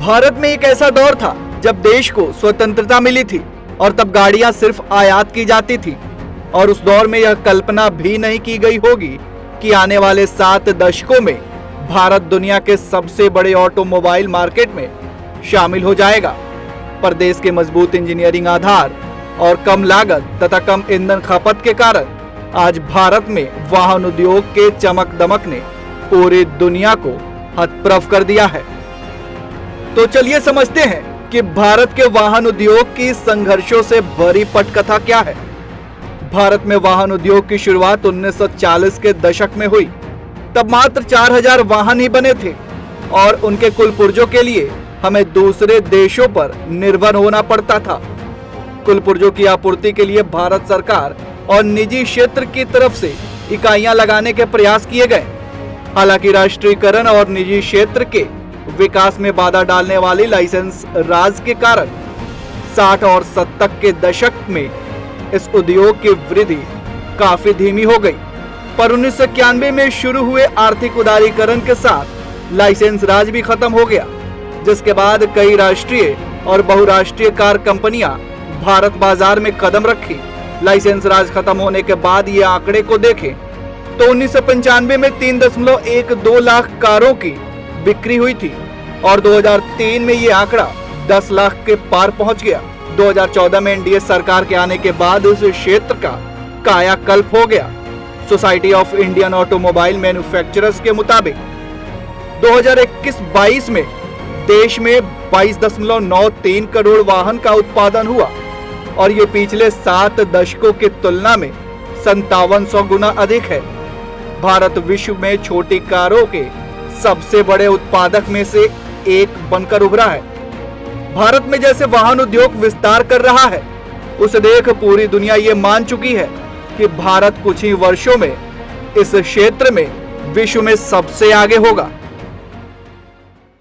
भारत में एक ऐसा दौर था जब देश को स्वतंत्रता मिली थी और तब गाड़ियां सिर्फ आयात की जाती थी और उस दौर में यह कल्पना भी नहीं की गई होगी कि आने वाले 7 दशकों में भारत दुनिया के सबसे बड़े ऑटोमोबाइल मार्केट में शामिल हो जाएगा। पर देश के मजबूत इंजीनियरिंग आधार और कम लागत तथा कम ईंधन खपत के कारण आज भारत में वाहन उद्योग के चमक दमक ने पूरी दुनिया को हतप्रभ कर दिया है। तो चलिए समझते हैं कि भारत के वाहन उद्योग की संघर्षों से भरी पटकथा क्या है। भारत में वाहन उद्योग की शुरुआत 1940 के दशक में हुई। तब मात्र 4000 वाहन ही बने थे और उनके कुल पुर्जों के लिए हमें दूसरे देशों पर निर्भर होना पड़ता था। कुल पुर्जों की आपूर्ति के लिए भारत सरकार और निजी क्षेत्र की तरफ से इकाइयां लगाने के प्रयास किए गए। हालांकि राष्ट्रीयकरण और निजी क्षेत्र के विकास में बाधा डालने वाली लाइसेंस राज के कारण 60 और 70 के दशक में इस उद्योग की वृद्धि काफी धीमी हो गई। पर 1991 में शुरू हुए आर्थिक उदारीकरण के साथ लाइसेंस राज भी खत्म हो गया, जिसके बाद कई राष्ट्रीय और बहुराष्ट्रीय कार कंपनियां भारत बाजार में कदम रखी। लाइसेंस राज खत्म होने के बाद ये आंकड़े को देखें तो 1995 में 3.12 लाख कारों की बिक्री हुई थी और 2003 में ये आंकड़ा 10 लाख के पार पहुंच गया। 2014 में एनडीए सरकार के आने के बाद इस क्षेत्र का कायाकल्प हो गया। Society of Indian automobile manufacturers के मुताबिक 2021-22 में देश में 22.93 करोड़ वाहन का उत्पादन हुआ और ये पिछले 7 दशकों की तुलना में 5700 गुना अधिक है। भारत विश्व में छोटी कारों के सबसे बड़े उत्पादक में से एक बनकर उभरा है। भारत में जैसे वाहन उद्योग विस्तार कर रहा है, उसे देख पूरी दुनिया ये मान चुकी है कि भारत कुछ ही वर्षों में इस क्षेत्र में विश्व में सबसे आगे होगा।